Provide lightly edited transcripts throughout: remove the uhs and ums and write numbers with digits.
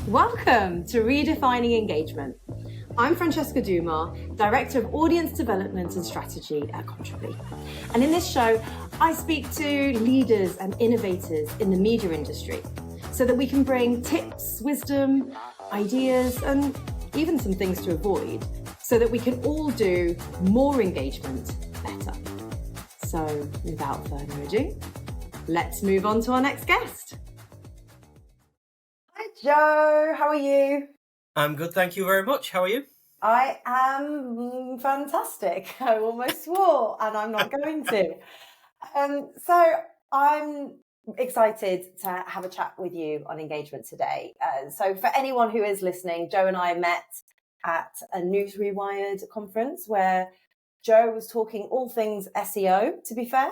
Welcome to Redefining Engagement. I'm Francesca Dumar, Director of Audience Development and Strategy at Contribly. And in this show, I speak to leaders and innovators in the media industry so that we can bring tips, wisdom, ideas, and even some things to avoid so that we can all do more engagement better. So without further ado, let's move on to our next guest. Hi, Joe. How are you? I'm good, thank you very much. How are you? I am fantastic. I almost swore, and I'm not going to. So I'm excited to have a chat with you on engagement today. So for anyone who is listening, Joe and I met at a News Rewired conference where Joe was talking all things SEO, to be fair.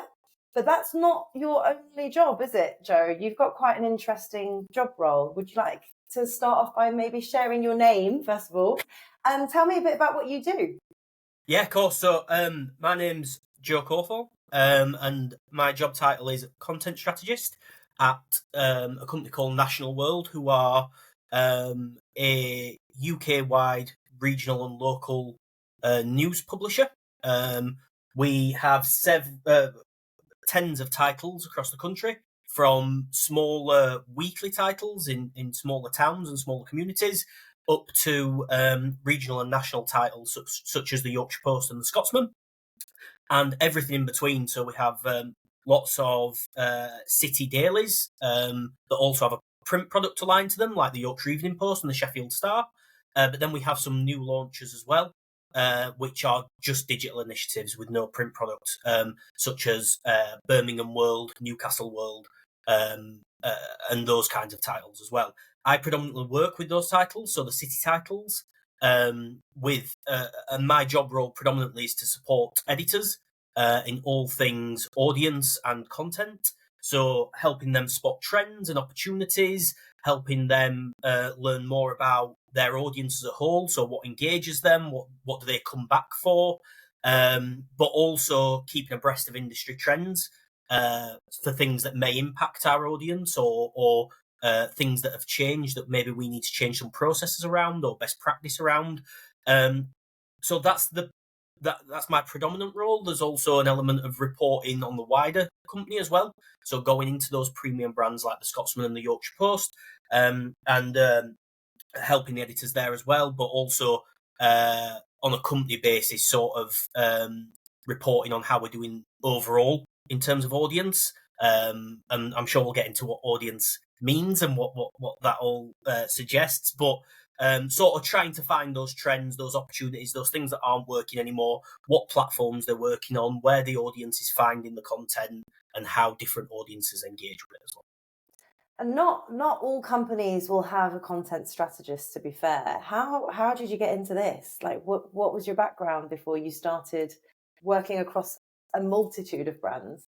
But that's not your only job, is it, Joe? You've got quite an interesting job role. Would you like to start off by maybe sharing your name, first of all, and tell me a bit about what you do? Yeah, of course. So my name's Joe Cawthorn, and my job title is Content Strategist at a company called National World, who are a UK-wide regional and local news publisher. We have tens of titles across the country, from smaller weekly titles in smaller towns and smaller communities, up to regional and national titles such as the Yorkshire Post and the Scotsman, and everything in between. So we have lots of city dailies that also have a print product aligned to them, like the Yorkshire Evening Post and the Sheffield Star. But then we have some new launches as well, which are just digital initiatives with no print product, such as Birmingham World, Newcastle World, and those kinds of titles as well. I predominantly work with those titles, so the city titles, and my job role predominantly is to support editors in all things audience and content. So helping them spot trends and opportunities, helping them learn more about their audience as a whole. So what engages them, what do they come back for, but also keeping abreast of industry trends for things that may impact our audience or things that have changed that maybe we need to change some processes around or best practice around. So that's my predominant role. There's also an element of reporting on the wider company as well. So going into those premium brands like the Scotsman and the Yorkshire Post, and helping the editors there as well, but also on a company basis, sort of reporting on how we're doing overall in terms of audience. And I'm sure we'll get into what audience means and what that all suggests, but sort of trying to find those trends, those opportunities, those things that aren't working anymore, what platforms they're working on, where the audience is finding the content, and how different audiences engage with it as well. And not all companies will have a content strategist, to be fair. How did you get into this? Like, what was your background before you started working across a multitude of brands?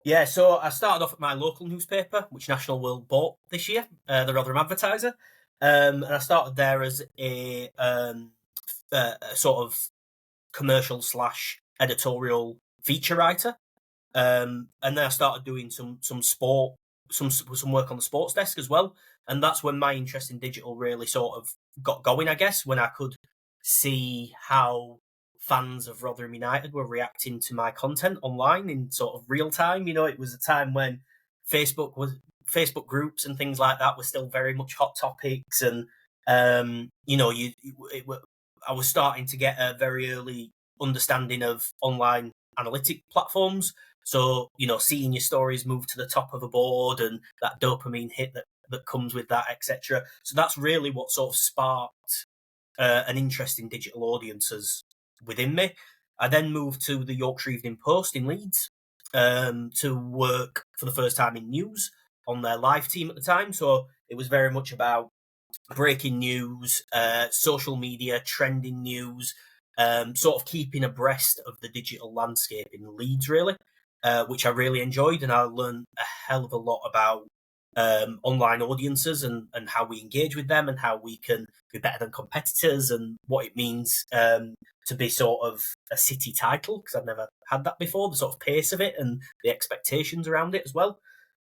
Yeah, so I started off at my local newspaper, which National World bought this year, the Rotherham Advertiser, and I started there as a sort of commercial / editorial feature writer, and then I started doing some sport, some work on the sports desk as well, and that's when my interest in digital really sort of got going, I guess, when I could see how fans of Rotherham United were reacting to my content online in sort of real time. You know, it was a time when Facebook groups and things like that were still very much hot topics, and you know, I was starting to get a very early understanding of online analytic platforms. So, you know, seeing your stories move to the top of a board and that dopamine hit that comes with that, etc. So that's really what sort of sparked an interest in digital audiences within me. I then moved to the Yorkshire Evening Post in Leeds to work for the first time in news on their live team at the time. So it was very much about breaking news, social media, trending news, sort of keeping abreast of the digital landscape in Leeds, really, which I really enjoyed. And I learned a hell of a lot about online audiences and how we engage with them and how we can be better than competitors and what it means to be sort of a city title, because I've never had that before, the sort of pace of it and the expectations around it as well.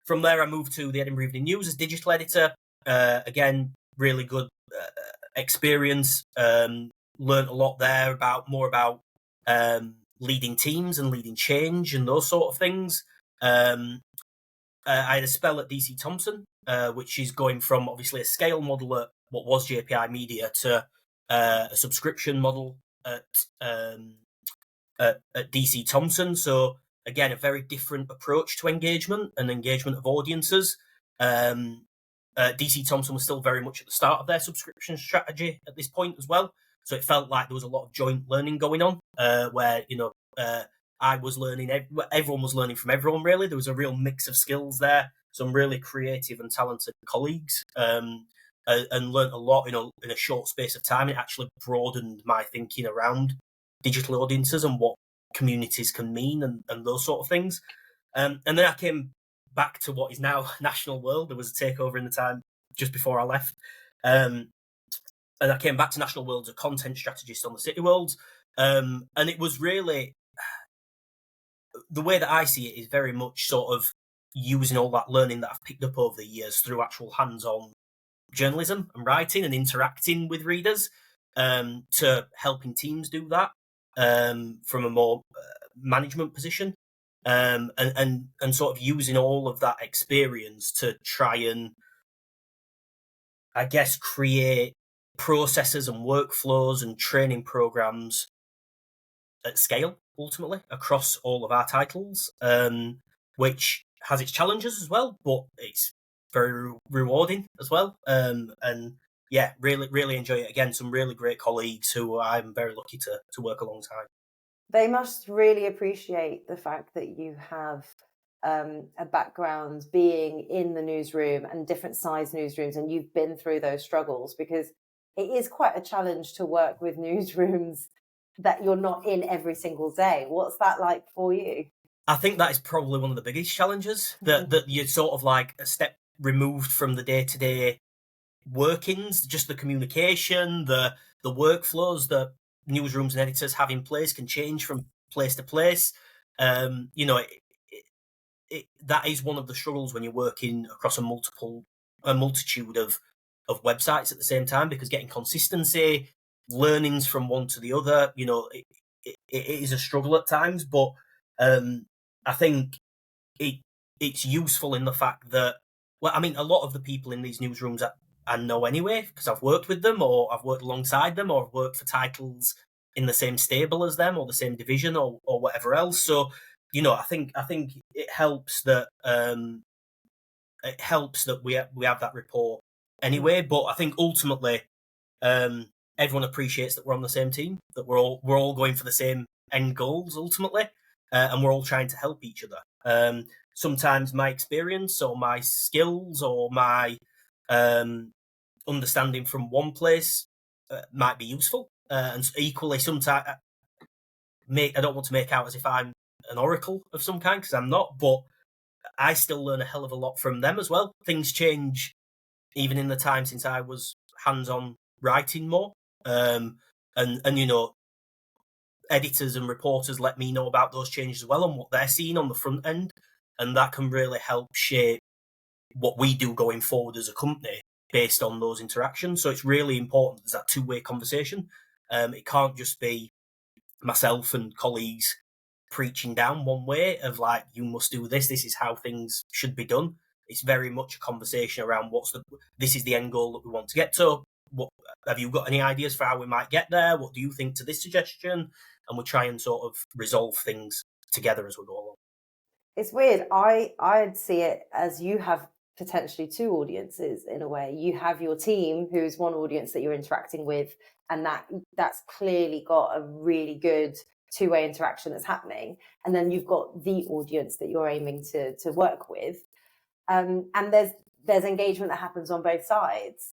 From there, I moved to the Edinburgh Evening News as digital editor. Again, really good experience. Learned a lot there more about leading teams and leading change and those sort of things. I had a spell at DC Thomson, which is going from obviously a scale model at what was JPI Media to a subscription model at DC Thomson. So again, a very different approach to engagement and engagement of audiences. DC Thomson was still very much at the start of their subscription strategy at this point as well. So it felt like there was a lot of joint learning going on, where I was learning, everyone was learning from everyone, really. There was a real mix of skills there, some really creative and talented colleagues, and learnt a lot in a short space of time. It actually broadened my thinking around digital audiences and what communities can mean and those sort of things. And then I came back to what is now National World. There was a takeover in the time just before I left. And I came back to National World as a content strategist on the City Worlds. And it was really, the way that I see it is very much sort of using all that learning that I've picked up over the years through actual hands-on journalism and writing and interacting with readers, to helping teams do that from a more management position, and sort of using all of that experience to try and, I guess, create processes and workflows and training programs at scale, ultimately, across all of our titles, which has its challenges as well, but it's very rewarding as well. And yeah, really, really enjoy it. Again, some really great colleagues who I'm very lucky to work alongside. They must really appreciate the fact that you have a background being in the newsroom and different size newsrooms, and you've been through those struggles, because it is quite a challenge to work with newsrooms that you're not in every single day. What's that like for you? I think that is probably one of the biggest challenges, that you're sort of like a step removed from the day-to-day workings, just the communication, the workflows that newsrooms and editors have in place can change from place to place. That is one of the struggles when you're working across a multitude of websites at the same time, because getting consistency, learnings from one to the other, it is a struggle at times. But I think it's useful in the fact that, well, I mean, a lot of the people in these newsrooms I know anyway, because I've worked with them, or I've worked alongside them, or I've worked for titles in the same stable as them, or the same division, or whatever else. So, I think it helps that we have that rapport anyway. But I think ultimately, everyone appreciates that we're on the same team, that we're all going for the same end goals ultimately, and we're all trying to help each other. Sometimes my experience or my skills or my understanding from one place might be useful, and equally sometimes I don't want to make out as if I'm an oracle of some kind, because I'm not, but I still learn a hell of a lot from them as well. Things change even in the time since I was hands-on writing more, and editors and reporters let me know about those changes as well and what they're seeing on the front end, and that can really help shape what we do going forward as a company based on those interactions. So it's really important there's that two-way conversation. It can't just be myself and colleagues preaching down one way of like, you must do this is how things should be done. It's very much a conversation around this is the end goal that we want to get to. What have you got any ideas for how we might get there? What do you think to this suggestion? And we try and sort of resolve things together as we go along. It's weird. I'd see it as you have potentially two audiences in a way. You have your team, who's one audience that you're interacting with, and that's clearly got a really good two-way interaction that's happening. And then you've got the audience that you're aiming to work with. And there's engagement that happens on both sides.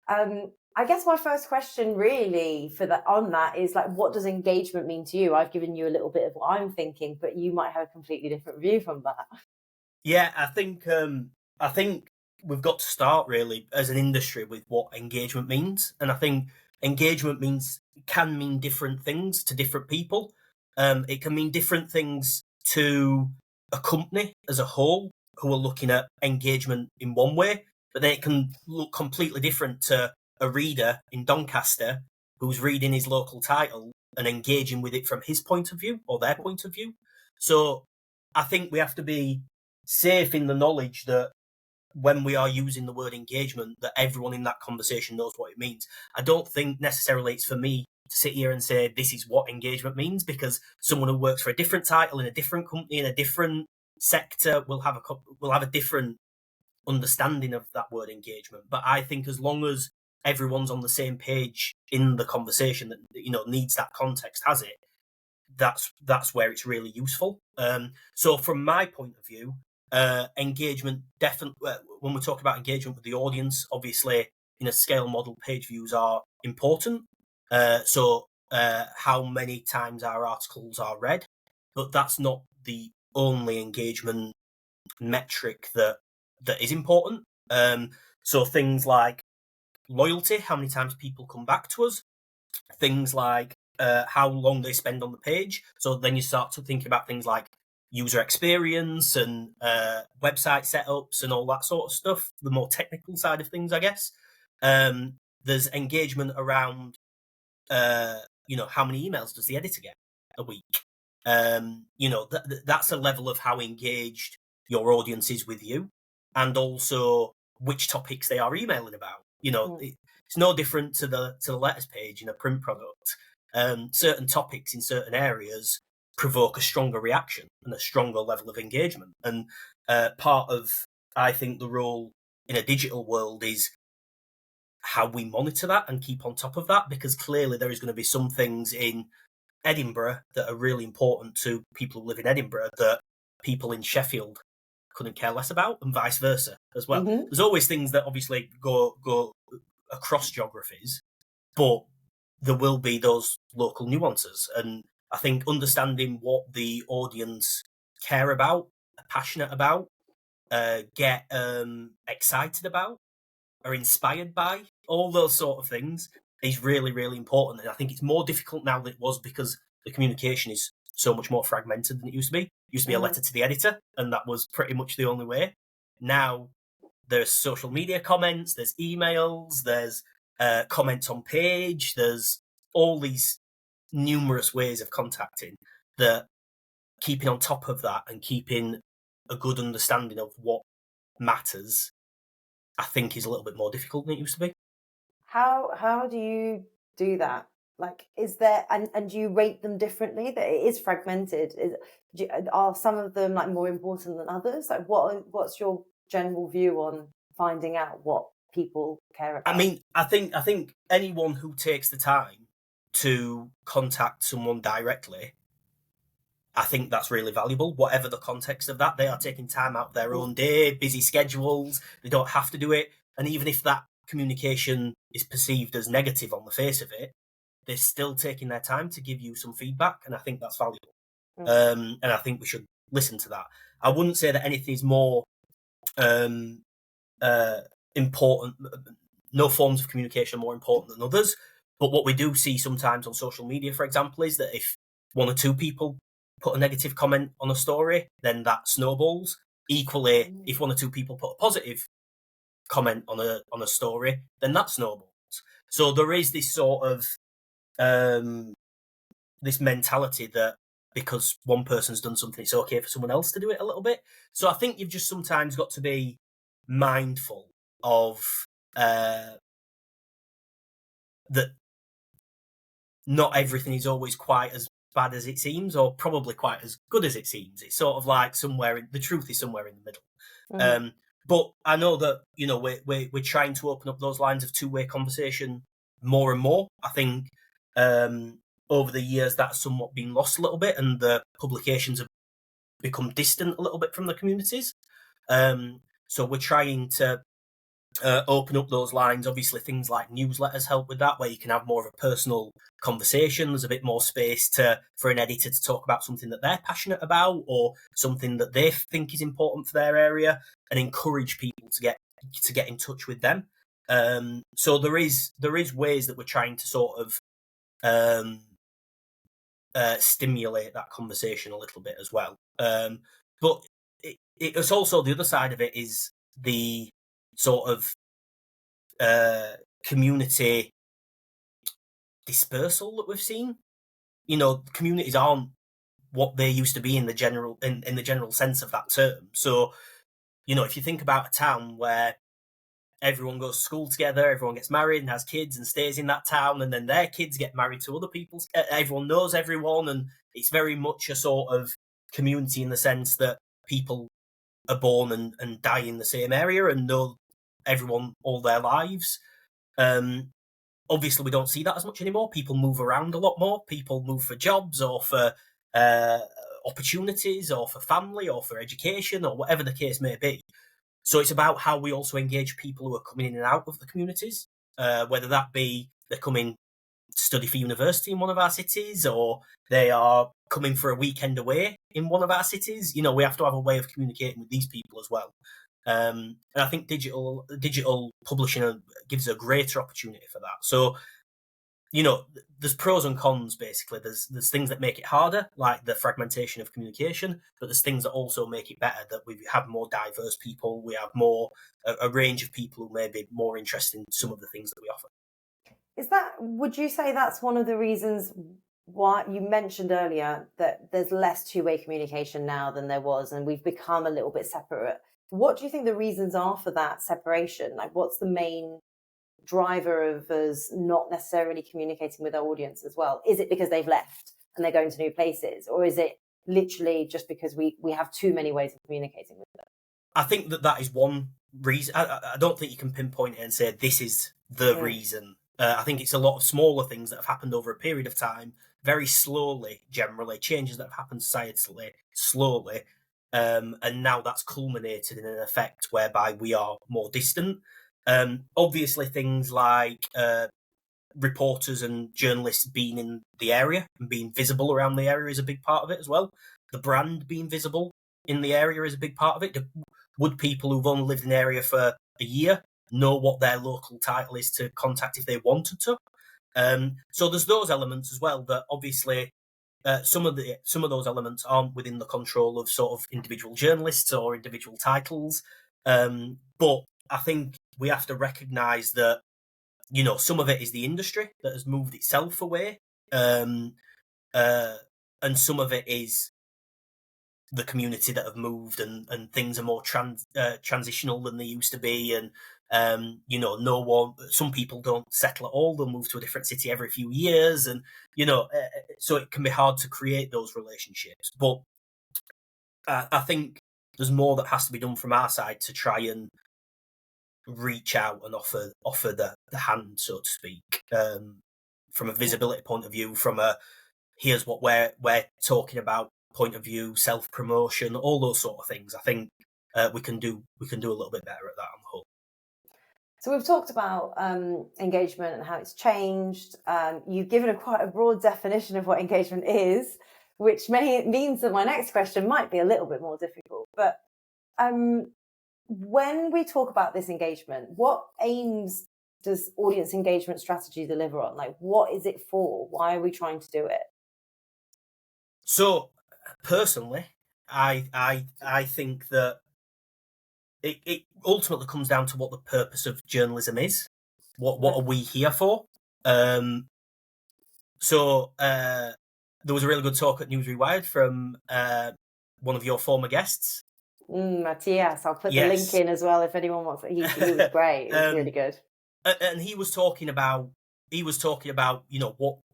I guess my first question really on that is like, what does engagement mean to you? I've given you a little bit of what I'm thinking, but you might have a completely different view from that. Yeah, I think we've got to start really as an industry with what engagement means, and I think engagement can mean different things to different people. It can mean different things to a company as a whole who are looking at engagement in one way. but then it can look completely different to a reader in Doncaster who's reading his local title and engaging with it from his point of view or their point of view. So I think we have to be safe in the knowledge that when we are using the word engagement, that everyone in that conversation knows what it means. I don't think necessarily it's for me to sit here and say this is what engagement means, because someone who works for a different title in a different company in a different sector will have a different understanding of that word engagement. But I think as long as everyone's on the same page in the conversation that needs that context, has it, that's where it's really useful. So from my point of view, engagement definitely, when we talk about engagement with the audience, obviously in a scale model, page views are important. So how many times our articles are read, but that's not the only engagement metric that is important. So things like loyalty, how many times people come back to us, things like how long they spend on the page. So then you start to think about things like user experience and website setups and all that sort of stuff, the more technical side of things, I guess. There's engagement around, how many emails does the editor get a week? That's a level of how engaged your audience is with you, and also which topics they are emailing about. It's no different to the letters page in a print product. Certain topics in certain areas provoke a stronger reaction and a stronger level of engagement. And part of, I think, the role in a digital world is how we monitor that and keep on top of that, because clearly there is going to be some things in Edinburgh that are really important to people who live in Edinburgh that people in Sheffield couldn't care less about, and vice versa as well. Mm-hmm. There's always things that obviously go across geographies, but there will be those local nuances. And I think understanding what the audience care about, are passionate about, get excited about, are inspired by, all those sort of things is really, really important. And I think it's more difficult now than it was, because the communication is so much more fragmented than it used to be. It used to be a letter to the editor, and that was pretty much the only way. Now there's social media comments, there's emails, there's comments on page, there's all these numerous ways of contacting, that keeping on top of that and keeping a good understanding of what matters, I think, is a little bit more difficult than it used to be. How do you do that? Like, is there, and do you rate them differently? That it is fragmented. Are some of them like more important than others? Like, what's your general view on finding out what people care about? I mean, I think anyone who takes the time to contact someone directly, I think that's really valuable. Whatever the context of that, they are taking time out of their own day, busy schedules. They don't have to do it, and even if that communication is perceived as negative on the face of it, they're still taking their time to give you some feedback, and I think that's valuable. And I think we should listen to that. I wouldn't say that anything is more important. No forms of communication are more important than others. But what we do see sometimes on social media, for example, is that if one or two people put a negative comment on a story, then that snowballs. Equally, if one or two people put a positive comment on a story, then that snowballs. So there is this sort of this mentality that because one person's done something, it's okay for someone else to do it a little bit. So I think you've just sometimes got to be mindful of that not everything is always quite as bad as it seems, or probably quite as good as it seems. It's sort of like the truth is somewhere in the middle. But I know that we're trying to open up those lines of two-way conversation more and more. I think over the years that's somewhat been lost a little bit, and the publications have become distant a little bit from the communities. So we're trying to open up those lines. Obviously, things like newsletters help with that, where you can have more of a personal conversation. There's a bit more space for an editor to talk about something that they're passionate about, or something that they think is important for their area, and encourage people to get in touch with them. So there is ways that we're trying to sort of stimulate that conversation a little bit as well. But it's also the other side of it is the sort of community dispersal that we've seen. Communities aren't what they used to be in the general sense of that term. So, if you think about a town where everyone goes to school together, everyone gets married and has kids and stays in that town, and then their kids get married to other people. Everyone knows everyone, and it's very much a sort of community in the sense that people are born and die in the same area and know everyone all their lives. Obviously, we don't see that as much anymore. People move around a lot more. People move for jobs or for opportunities or for family or for education or whatever the case may be. So it's about how we also engage people who are coming in and out of the communities, whether that be they're coming to study for university in one of our cities or they are coming for a weekend away in one of our cities. We have to have a way of communicating with these people as well. And I think digital publishing gives a greater opportunity for that. So, there's pros and cons, basically. There's things that make it harder, like the fragmentation of communication, but there's things that also make it better, that we have more diverse people, we have more a range of people who may be more interested in some of the things that we offer. Would you say that's one of the reasons why you mentioned earlier that there's less two-way communication now than there was, and we've become a little bit separate? What do you think the reasons are for that separation? Like, what's the main driver of us not necessarily communicating with our audience as well? Is it because they've left and they're going to new places, or is it literally just because we have too many ways of communicating with them? I think that is one reason. I don't think you can pinpoint it and say this is the reason. I think it's a lot of smaller things that have happened over a period of time, very slowly, generally, changes that have happened societally, slowly, and now that's culminated in an effect whereby we are more distant. Obviously, things like reporters and journalists being in the area and being visible around the area is a big part of it as well. The brand being visible in the area is a big part of it. Would people who've only lived in the area for a year know what their local title is to contact if they wanted to? So there's those elements as well that obviously some of those elements aren't within the control of sort of individual journalists or individual titles. But I think we have to recognise that, some of it is the industry that has moved itself away, and some of it is the community that have moved, and things are more transitional than they used to be, and some people don't settle at all, they'll move to a different city every few years, and so it can be hard to create those relationships. But I think there's more that has to be done from our side to try and reach out and offer the hand, so to speak, from a visibility point of view, from a here's what we're talking about point of view, self-promotion, all those sort of things. I think we can do a little bit better at that, I'm hoping. So we've talked about engagement and how it's changed. You've given quite a broad definition of what engagement is, which means that my next question might be a little bit more difficult. But when we talk about this engagement, what aims does audience engagement strategy deliver on? Like, what is it for? Why are we trying to do it? So, personally, I think that it ultimately comes down to what the purpose of journalism is. What are we here for? So there was a really good talk at News Rewired from one of your former guests. Matthias, I'll put the link in as well if anyone wants it. He was great. It was really good. And he was talking about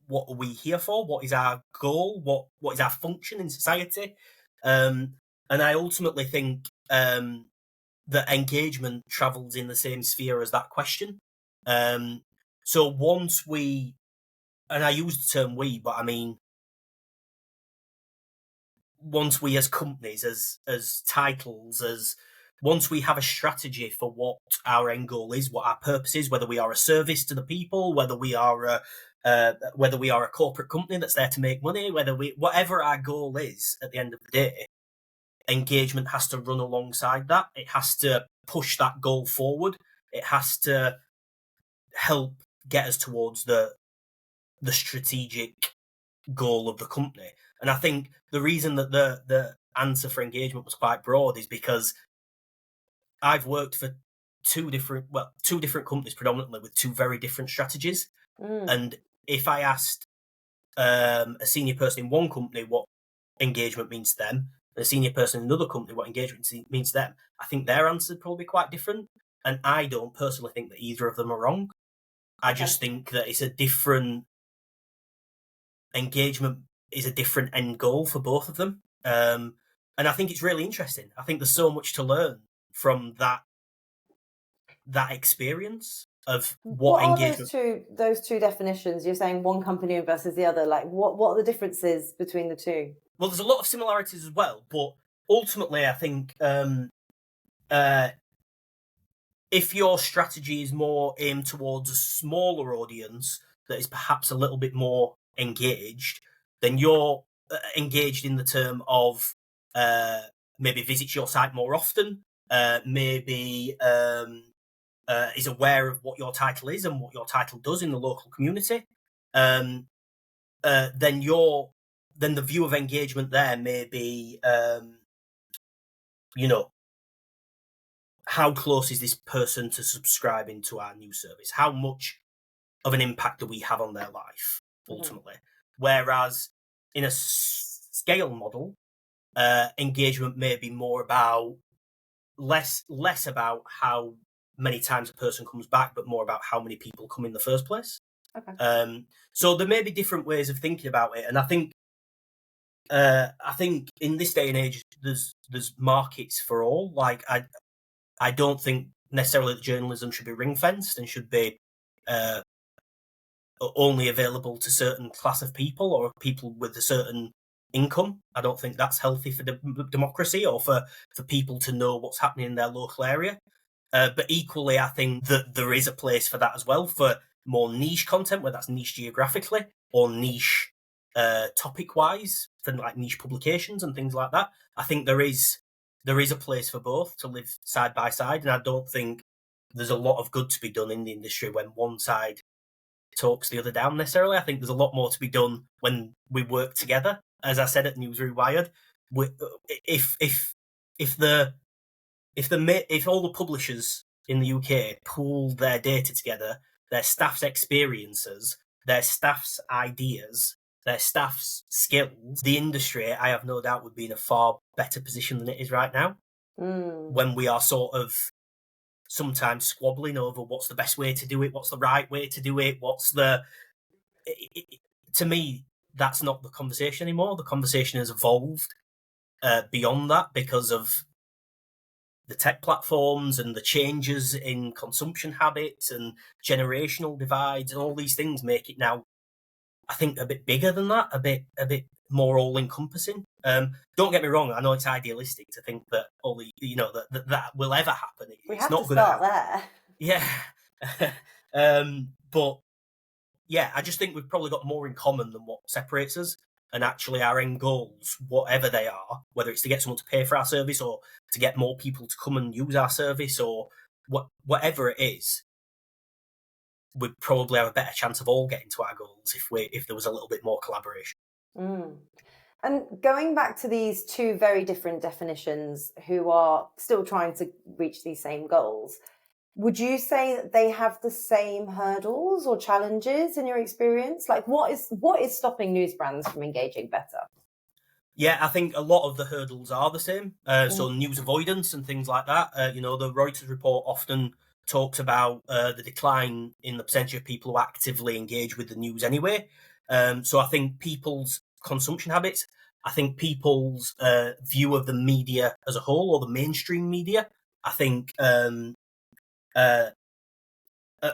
what are we here for? What is our goal? What is our function in society? And I ultimately think that engagement travels in the same sphere as that question. So once we, and I use the term we, but I mean, once we as companies, as titles, once we have a strategy for what our end goal is, what our purpose is, whether we are a service to the people, whether we are a corporate company that's there to make money, whatever our goal is at the end of the day, engagement has to run alongside that. It has to push that goal forward. It has to help get us towards the strategic goal of the company. And I think the reason that the answer for engagement was quite broad is because I've worked for two different companies predominantly with two very different strategies. Mm. And if I asked a senior person in one company what engagement means to them, and a senior person in another company what engagement means to them, I think their answer would probably be quite different. And I don't personally think that either of them are wrong. I just think that it's a different engagement is a different end goal for both of them. And I think it's really interesting. I think there's so much to learn from that experience of what engagement. Are those two definitions? You're saying one company versus the other. Like, what are the differences between the two? Well, there's a lot of similarities as well, but ultimately, I think if your strategy is more aimed towards a smaller audience that is perhaps a little bit more engaged, then you're engaged in the term of maybe visits your site more often, maybe is aware of what your title is and what your title does in the local community. Then the view of engagement there may be, how close is this person to subscribing to our news service? How much of an impact do we have on their life, ultimately? Whereas in a scale model, engagement may be more about less about how many times a person comes back, but more about how many people come in the first place. So there may be different ways of thinking about it, and I think in this day and age, there's markets for all. Like I don't think necessarily that journalism should be ring fenced and should be only available to certain class of people or people with a certain income. I don't think that's healthy for democracy or for people to know what's happening in their local area. But equally, I think that there is a place for that as well, for more niche content, whether that's niche geographically or niche topic-wise, for like niche publications and things like that. I think there is a place for both to live side by side, and I don't think there's a lot of good to be done in the industry when one side talks the other down necessarily. I think there's a lot more to be done when we work together. As I said at News Rewired, if all the publishers in the UK pooled their data together, their staff's experiences, their staff's ideas, their staff's skills, the industry, I have no doubt, would be in a far better position than it is right now. When we are sort of sometimes squabbling over what's the best way to do it, what's the right way to do it, to me, that's not the conversation anymore. The conversation has evolved beyond that because of the tech platforms and the changes in consumption habits and generational divides, and all these things make it now, I think, a bit bigger than that, a bit more all-encompassing. Don't get me wrong, I know it's idealistic to think that that will ever happen. We have to start there. Yeah. But yeah, I just think we've probably got more in common than what separates us. And actually our end goals, whatever they are, whether it's to get someone to pay for our service or to get more people to come and use our service or whatever it is, we'd probably have a better chance of all getting to our goals if there was a little bit more collaboration. And going back to these two very different definitions who are still trying to reach these same goals, would you say that they have the same hurdles or challenges in your experience? Like, what is stopping news brands from engaging better? Yeah, I think a lot of the hurdles are the same. So news avoidance and things like that. The Reuters report often talks about the decline in the percentage of people who actively engage with the news anyway. So I think people's consumption habits, I think people's view of the media as a whole, or the mainstream media, I think a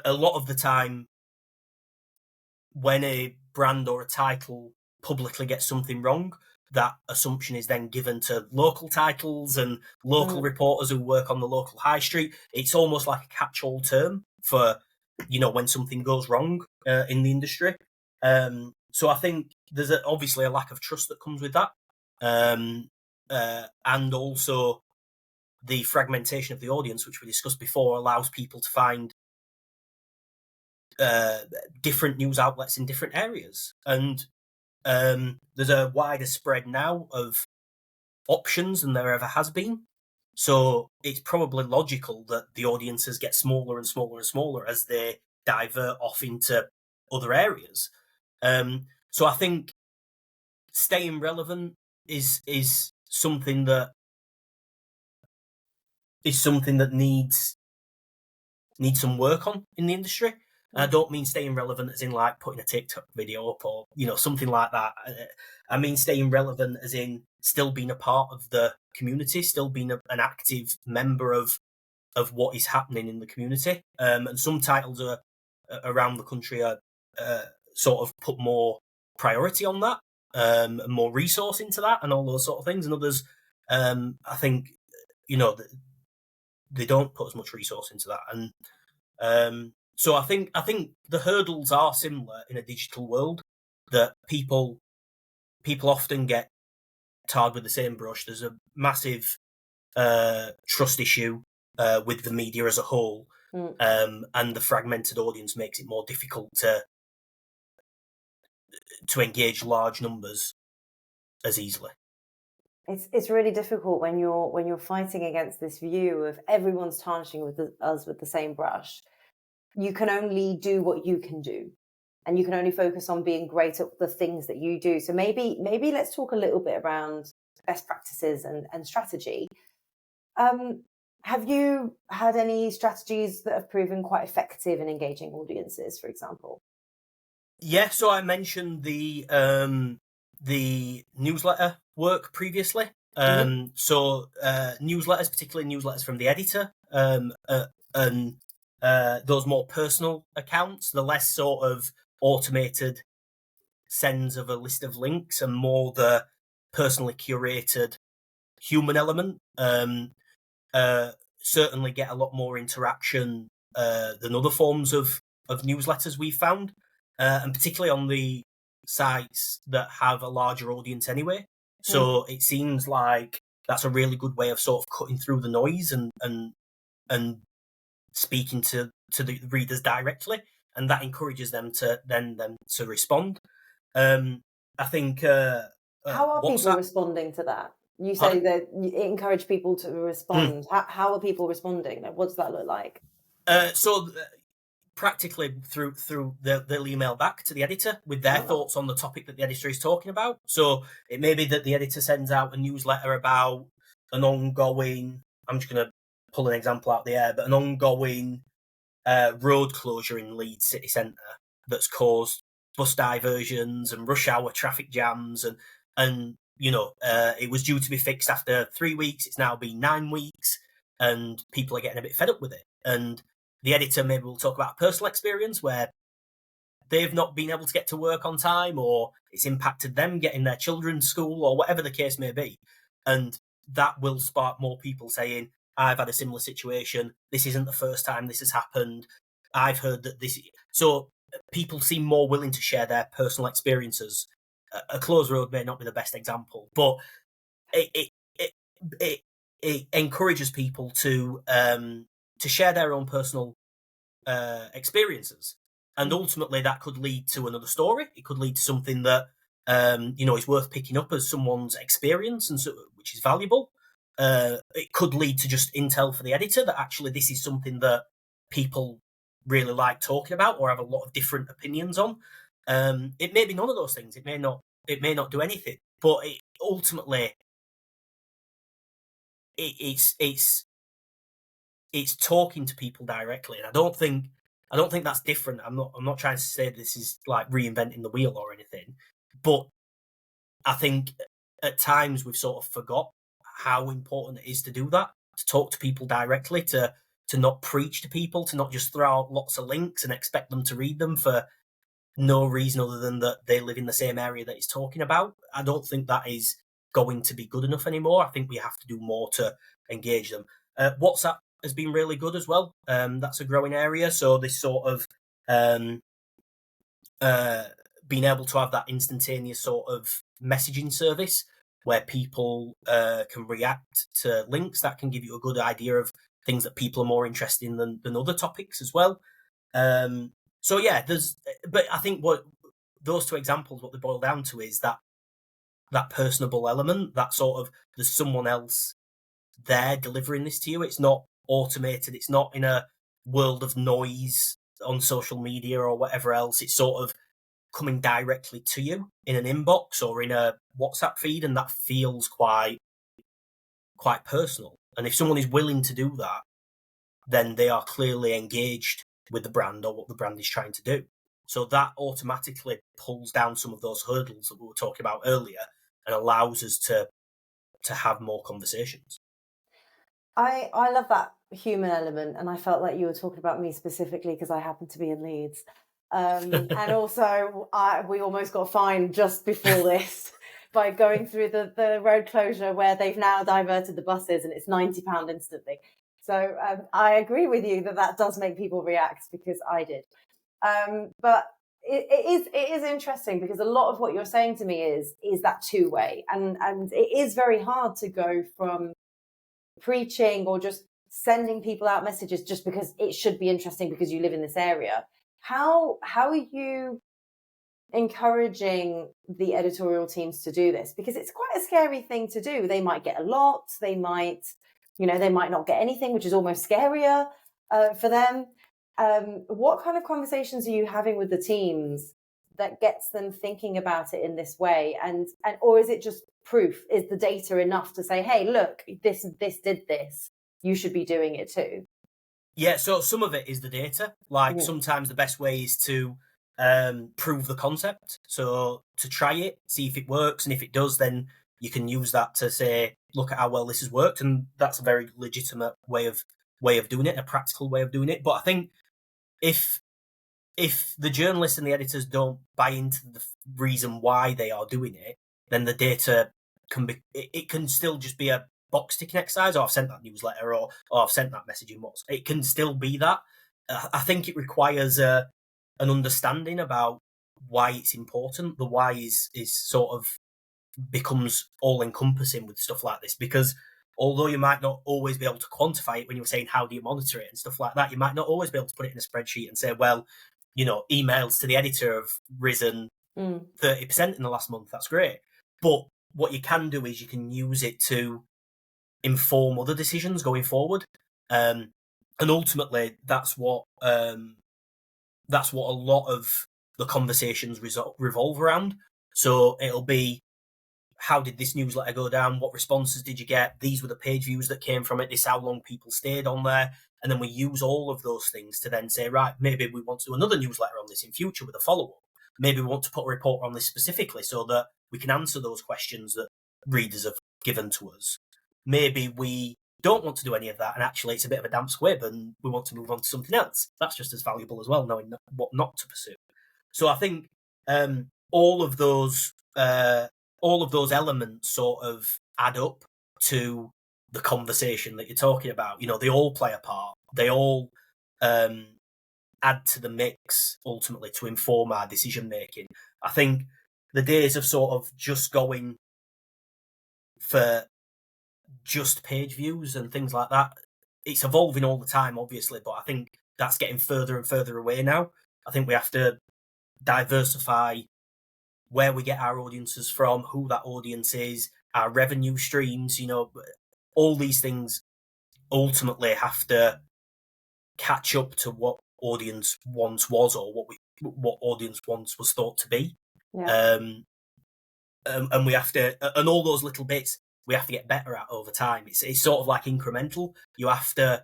lot of the time when a brand or a title publicly gets something wrong, that assumption is then given to local titles and local reporters who work on the local high street. It's almost like a catch-all term for, when something goes wrong in the industry. So I think there's obviously a lack of trust that comes with that. And also the fragmentation of the audience, which we discussed before, allows people to find different news outlets in different areas. And there's a wider spread now of options than there ever has been. So it's probably logical that the audiences get smaller and smaller and smaller as they divert off into other areas. So I think staying relevant is something that needs some work on in the industry. I don't mean staying relevant as in like putting a TikTok video up or something like that. I mean staying relevant as in still being a part of the community, still being an active member of what is happening in the community. And some titles are around the country are sort of put more priority on that, and more resource into that, and all those sort of things. And others, I think, they don't put as much resource into that. And so I think the hurdles are similar in a digital world, that people often get tarred with the same brush. There's a massive trust issue with the media as a whole, and the fragmented audience makes it more difficult to engage large numbers as easily. It's really difficult when you're fighting against this view of everyone's tarnishing us with the same brush. You can only do what you can do, and you can only focus on being great at the things that you do. So maybe let's talk a little bit around best practices and strategy. Have you had any strategies that have proven quite effective in engaging audiences, for example? Yeah, so I mentioned the newsletter work previously. So newsletters, particularly newsletters from the editor, and those more personal accounts, the less sort of automated sends of a list of links, and more the personally curated human element, certainly get a lot more interaction than other forms of newsletters we've found, and particularly on the sites that have a larger audience anyway. So it seems like that's a really good way of sort of cutting through the noise and speaking to the readers directly, and that encourages them to respond. I think how are people responding to that? You say that you encourage people to respond. How are people responding? What does that look like? Practically through they'll email back to the editor with their thoughts on the topic that the editor is talking about. So it may be that the editor sends out a newsletter about an ongoing, I'm just going to pull an example out of the air, but an ongoing road closure in Leeds city centre that's caused bus diversions and rush hour traffic jams, and it was due to be fixed after 3 weeks. It's now been 9 weeks, and people are getting a bit fed up with it. And the editor maybe will talk about a personal experience where they've not been able to get to work on time, or it's impacted them getting their children to school, or whatever the case may be. And that will spark more people saying, I've had a similar situation. This isn't the first time this has happened. I've heard that this. So people seem more willing to share their personal experiences. A closed road may not be the best example, but it encourages people to share their own personal experiences, and ultimately that could lead to another story. It could lead to something that is worth picking up as someone's experience, and so, which is valuable. It could lead to just intel for the editor that actually this is something that people really like talking about or have a lot of different opinions on. It may be none of those things. It may not do anything, but ultimately it's talking to people directly, and I don't think that's different. I'm not trying to say this is like reinventing the wheel or anything, but I think at times we've sort of forgot how important it is to do that, to talk to people directly, to not preach to people, to not just throw out lots of links and expect them to read them for no reason other than that they live in the same area that it's talking about. I don't think that is going to be good enough anymore. I think we have to do more to engage them. WhatsApp has been really good as well. That's a growing area. So this sort of being able to have that instantaneous sort of messaging service where people can react to links, that can give you a good idea of things that people are more interested in than other topics as well. So yeah, but I think what those two examples, what they boil down to is that personable element, that sort of there's someone else they're delivering this to you. It's not automated. It's not in a world of noise on social media or whatever else. It's sort of coming directly to you in an inbox or in a WhatsApp feed, and that feels quite personal. And if someone is willing to do that, then they are clearly engaged with the brand or what the brand is trying to do. So that automatically pulls down some of those hurdles that we were talking about earlier and allows us to have more conversations. I love that human element, and I felt like you were talking about me specifically because I happen to be in Leeds. And also, we almost got fined just before this by going through the road closure where they've now diverted the buses, and it's £90 instantly. So I agree with you that does make people react, because I did. But it is interesting, because a lot of what you're saying to me is that two-way, and it is very hard to go from preaching or just sending people out messages just because it should be interesting because you live in this area. How are you encouraging the editorial teams to do this? Because it's quite a scary thing to do. They might get a lot, they might not get anything, which is almost scarier for them. What kind of conversations are you having with the teams that gets them thinking about it in this way? And or is it just proof? Is the data enough to say, hey, look, this did this, you should be doing it too? Yeah, so some of it is the data. Like sometimes the best way is to prove the concept. So to try it, see if it works, and if it does, then you can use that to say, look at how well this has worked, and that's a very legitimate way of doing it, a practical way of doing it. But I think if the journalists and the editors don't buy into the reason why they are doing it, then the data can still just be a box ticking exercise. I've sent that newsletter, or I've sent that message in WhatsApp. It can still be that. I think it requires an understanding about why it's important. The why is sort of becomes all encompassing with stuff like this, because although you might not always be able to quantify it when you're saying how do you monitor it and stuff like that, you might not always be able to put it in a spreadsheet and say, well, emails to the editor have risen 30% in the last month. That's great. But what you can do is you can use it to inform other decisions going forward. And ultimately, that's what a lot of the conversations revolve around. So it'll be, how did this newsletter go down? What responses did you get? These were the page views that came from it. This is how long people stayed on there. And then we use all of those things to then say, right, maybe we want to do another newsletter on this in future with a follow-up. Maybe we want to put a report on this specifically so that we can answer those questions that readers have given to us. Maybe we don't want to do any of that, and actually it's a bit of a damp squib and we want to move on to something else. That's just as valuable as well, knowing what not to pursue. So I think all of those elements sort of add up to the conversation that you're talking about. They all play a part. They all add to the mix ultimately to inform our decision making. I think the days of sort of just going for just page views and things like that, it's evolving all the time, obviously, but I think that's getting further and further away now. I think we have to diversify where we get our audiences from, who that audience is, our revenue streams, all these things ultimately have to catch up to what audience once was, or what audience once was thought to be. Yeah. And we have to, and all those little bits we have to get better at over time. It's sort of like incremental. You have to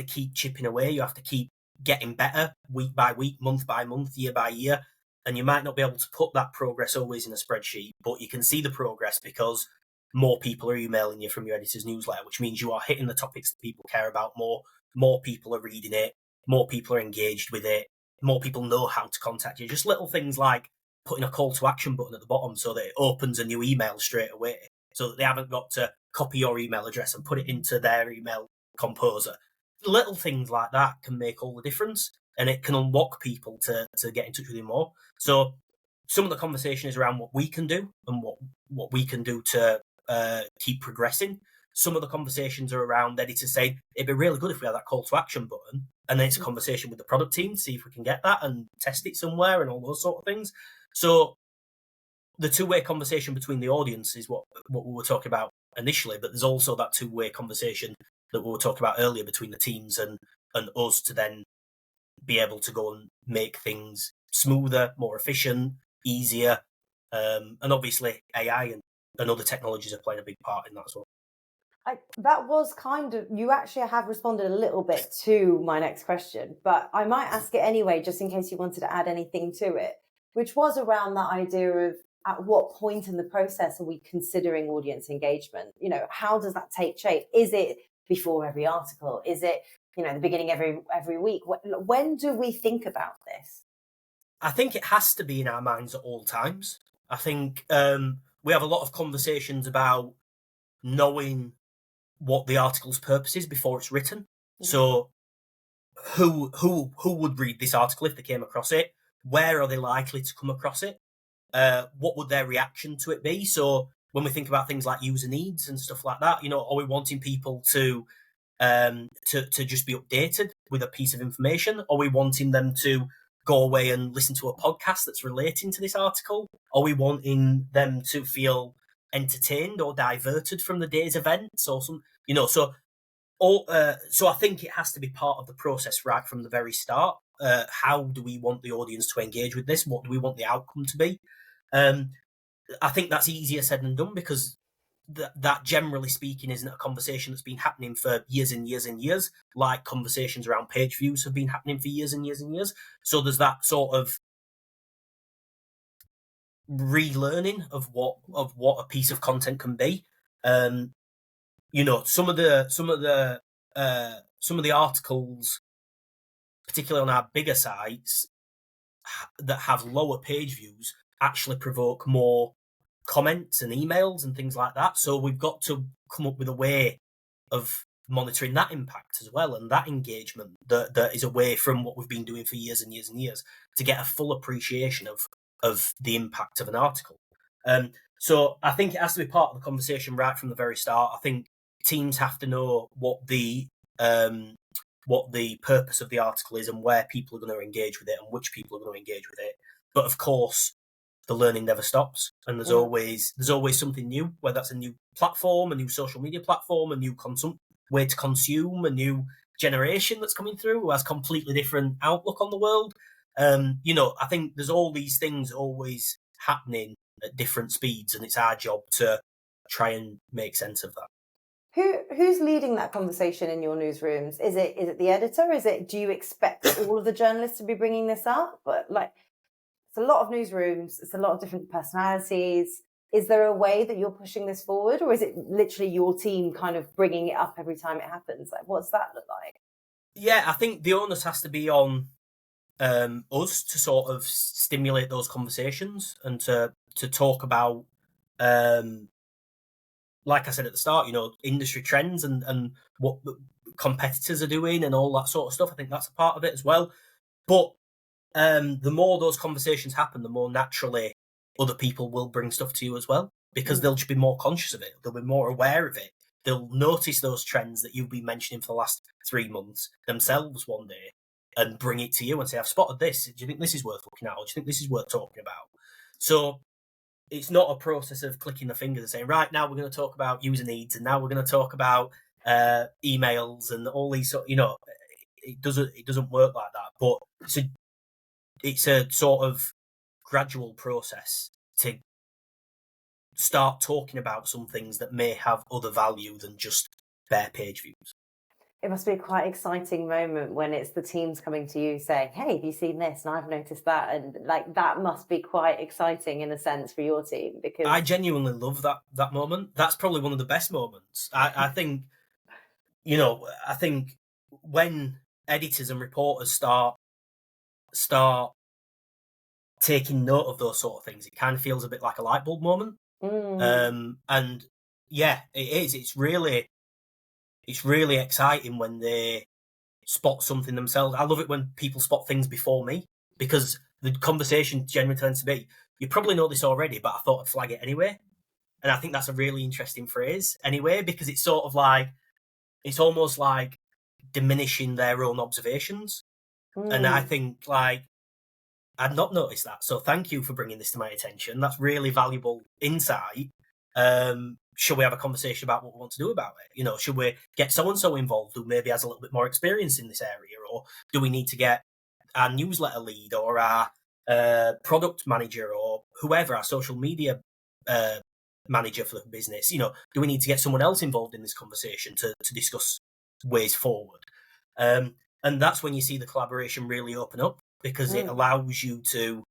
keep chipping away. You have to keep getting better week by week, month by month, year by year. And you might not be able to put that progress always in a spreadsheet, but you can see the progress because more people are emailing you from your editor's newsletter, which means you are hitting the topics that people care about more. More people are reading it. More people are engaged with it. More people know how to contact you. Just little things like putting a call to action button at the bottom so that it opens a new email straight away, so that they haven't got to copy your email address and put it into their email composer. Little things like that can make all the difference, and it can unlock people to get in touch with you more. So some of the conversation is around what we can do and what we can do to keep progressing. Some of the conversations are around editors saying, it'd be really good if we had that call to action button. And then it's a conversation with the product team to see if we can get that and test it somewhere and all those sort of things. So the two-way conversation between the audience is what we were talking about initially, but there's also that two-way conversation that we were talking about earlier between the teams and us to then be able to go and make things smoother, more efficient, easier. And obviously AI and other technologies are playing a big part in that as well. That was kind of, you actually have responded a little bit to my next question, but I might ask it anyway, just in case you wanted to add anything to it, which was around that idea of at what point in the process are we considering audience engagement? You know, how does that take shape? Is it before every article? Is it, you know, the beginning every week? When do we think about this? I think it has to be in our minds at all times. I think we have a lot of conversations about knowing what the article's purpose is before it's written. Mm-hmm. So who would read this article if they came across it? Where are they likely to come across it? What would their reaction to it be? So when we think about things like user needs and stuff like that, you know, are we wanting people to just be updated with a piece of information? Are we wanting them to go away and listen to a podcast that's relating to this article? Are we wanting them to feel entertained or diverted from the day's events or some, you know, so I think it has to be part of the process right from the very start. How do we want the audience to engage with this? What do we want the outcome to be? I think that's easier said than done because that generally speaking isn't a conversation that's been happening for years and years and years, like conversations around page views have been happening for years and years and years. So there's that sort of relearning of what a piece of content can be. You know, some of the articles, particularly on our bigger sites, that have lower page views actually provoke more comments and emails and things like that. So we've got to come up with a way of monitoring that impact as well and that engagement that is away from what we've been doing for years and years and years to get a full appreciation of the impact of an article. So I think it has to be part of the conversation right from the very start. I think teams have to know what the purpose of the article is and where people are going to engage with it and which people are going to engage with it. But of course, the learning never stops, and there's always something new. Whether that's a new platform, a new social media platform, a new way to consume, a new generation that's coming through who has completely different outlook on the world. You know, I think there's all these things always happening at different speeds, and it's our job to try and make sense of that. Who's leading that conversation in your newsrooms? Is it the editor? Do you expect all of the journalists to be bringing this up? But like, it's a lot of newsrooms. It's a lot of different personalities. Is there a way that you're pushing this forward, or is it literally your team kind of bringing it up every time it happens? Like, what's that look like? Yeah, I think the onus has to be on us to sort of stimulate those conversations and to talk about, like I said at the start, you know, industry trends and what competitors are doing and all that sort of stuff. I think that's a part of it as well. But the more those conversations happen, the more naturally other people will bring stuff to you as well, because they'll just be more conscious of it. They'll be more aware of it. They'll notice those trends that you've been mentioning for the last 3 months themselves one day and bring it to you and say, I've spotted this. Do you think this is worth looking at? Or do you think this is worth talking about? So it's not a process of clicking the fingers and saying, right, now we're going to talk about user needs and now we're going to talk about emails and all these sort. You know, it doesn't work like that. But it's a sort of gradual process to start talking about some things that may have other value than just bare page views. It must be a quite exciting moment when it's the teams coming to you saying, hey, have you seen this? And I've noticed that. And like, that must be quite exciting in a sense for your team, because I genuinely love that moment. That's probably one of the best moments. I think, you know, I think when editors and reporters start taking note of those sort of things, it kind of feels a bit like a light bulb moment. And yeah, it is. It's really exciting when they spot something themselves. I love it when people spot things before me, because the conversation generally tends to be, you probably know this already, but I thought I'd flag it anyway. And I think that's a really interesting phrase anyway, because it's sort of like, it's almost like diminishing their own observations. And I think, like, I'd not noticed that. So thank you for bringing this to my attention. That's really valuable insight. should we have a conversation about what we want to do about it? Should we get so-and-so involved who maybe has a little bit more experience in this area? Or do we need to get our newsletter lead or our product manager or whoever, our social media manager for the business? Do we need to get someone else involved in this conversation to discuss ways forward? And that's when you see the collaboration really open up, because it allows you to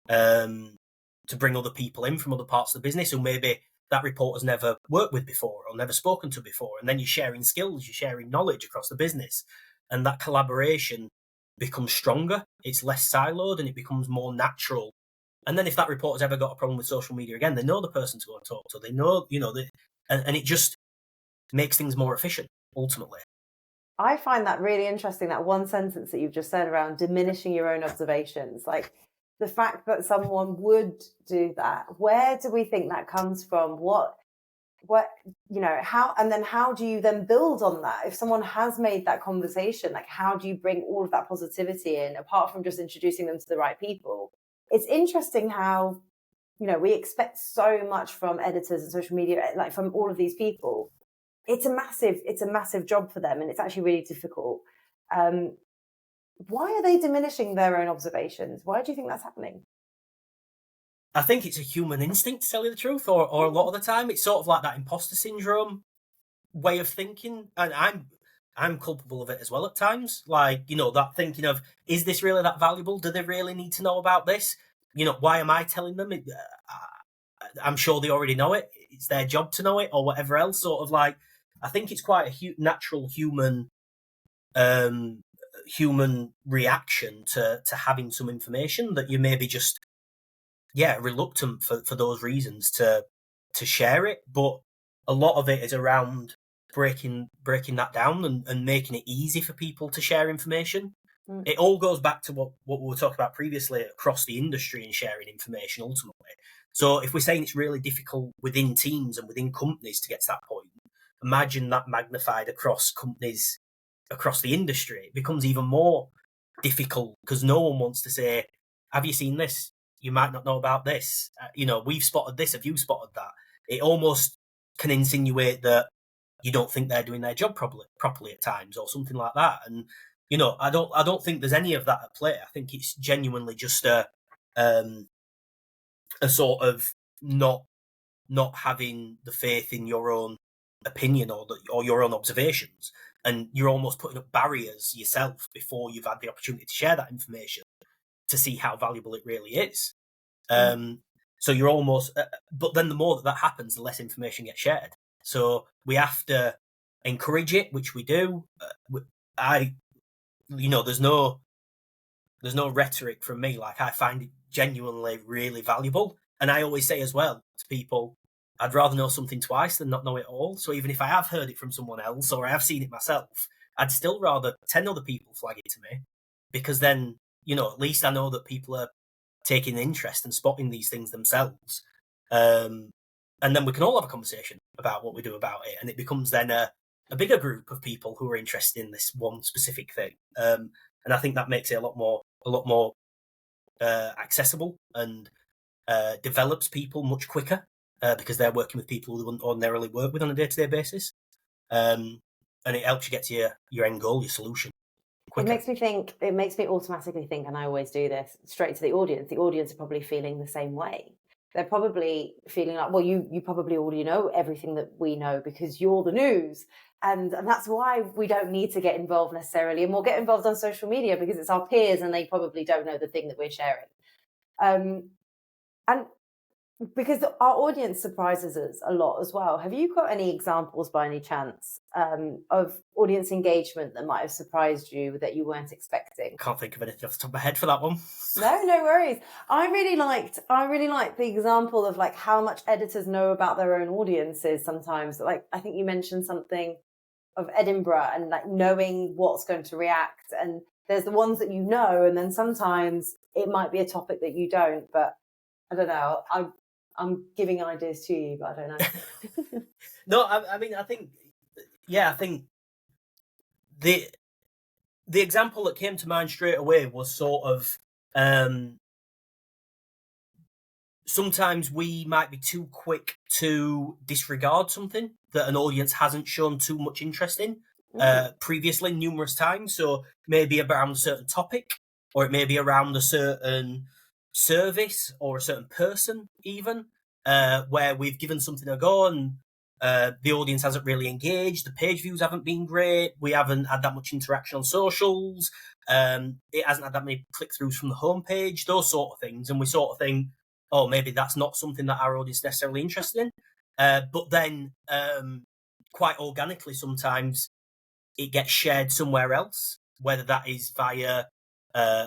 bring other people in from other parts of the business who maybe that reporter's never worked with before or never spoken to before. And then you're sharing skills, you're sharing knowledge across the business. And that collaboration becomes stronger. It's less siloed and it becomes more natural. And then if that reporter's ever got a problem with social media again, they know the person to go and talk to. They know, and it just makes things more efficient, ultimately. I find that really interesting, that one sentence that you've just said around diminishing your own observations. Like, the fact that someone would do that, where do we think that comes from? How, and then how do you then build on that? If someone has made that conversation, like, how do you bring all of that positivity in, apart from just introducing them to the right people? It's interesting how, we expect so much from editors and social media, like from all of these people. It's a massive job for them, and it's actually really difficult. Why are they diminishing their own observations? Why do you think that's happening? I think it's a human instinct, to tell you the truth, or a lot of the time it's sort of like that imposter syndrome way of thinking, and I'm culpable of it as well at times. Like, that thinking of, is this really that valuable? Do they really need to know about this? Why am I telling them? I'm sure they already know it. It's their job to know it, or whatever else. Sort of like, I think it's quite a natural human reaction to having some information that you maybe just reluctant for those reasons to share it. But a lot of it is around breaking that down and making it easy for people to share information. It all goes back to what we were talking about previously across the industry and sharing information ultimately. So if we're saying it's really difficult within teams and within companies to get to that point, imagine that magnified across companies, across the industry. It becomes even more difficult because no one wants to say, have you seen this? You might not know about this. We've spotted this. Have you spotted that? It almost can insinuate that you don't think they're doing their job properly at times, or something like that. And I don't think there's any of that at play. I think it's genuinely just a sort of not having the faith in your own opinion or your own observations, and you're almost putting up barriers yourself before you've had the opportunity to share that information to see how valuable it really is. So you're almost, but then the more that happens, the less information gets shared. So we have to encourage it, which we do. There's no rhetoric from me. Like, I find it genuinely really valuable. And I always say as well to people, I'd rather know something twice than not know it all. So even if I have heard it from someone else or I have seen it myself, I'd still rather 10 other people flag it to me, because then, at least I know that people are taking interest and spotting these things themselves. And then we can all have a conversation about what we do about it. And it becomes then a bigger group of people who are interested in this one specific thing. And I think that makes it a lot more accessible and develops people much quicker because they're working with people who wouldn't ordinarily work with on a day-to-day basis. And it helps you get to your end goal, your solution quicker. It makes me automatically think, and I always do this, straight to the audience. The audience are probably feeling the same way. They're probably feeling like, well, you probably already know everything that we know because you're the news. And that's why we don't need to get involved necessarily. And we'll get involved on social media because it's our peers and they probably don't know the thing that we're sharing. And because our audience surprises us a lot as well. Have you got any examples by any chance of audience engagement that might have surprised you that you weren't expecting? Can't think of anything off the top of my head for that one. No worries. I really liked the example of like how much editors know about their own audiences sometimes. Like, I think you mentioned something of Edinburgh and like knowing what's going to react. And there's the ones that you know, and then sometimes it might be a topic that you don't, but I don't know. I'm giving ideas to you, but I don't know. No, I mean, I think the example that came to mind straight away was sort of sometimes we might be too quick to disregard something that an audience hasn't shown too much interest in previously numerous times. So maybe around a certain topic, or it may be around a certain service or a certain person, even where we've given something a go and the audience hasn't really engaged. The page views haven't been great. We haven't had that much interaction on socials. It hasn't had that many click-throughs from the homepage, those sort of things. And we sort of think, oh, maybe that's not something that our audience is necessarily interested in. But then quite organically, sometimes it gets shared somewhere else, whether that is via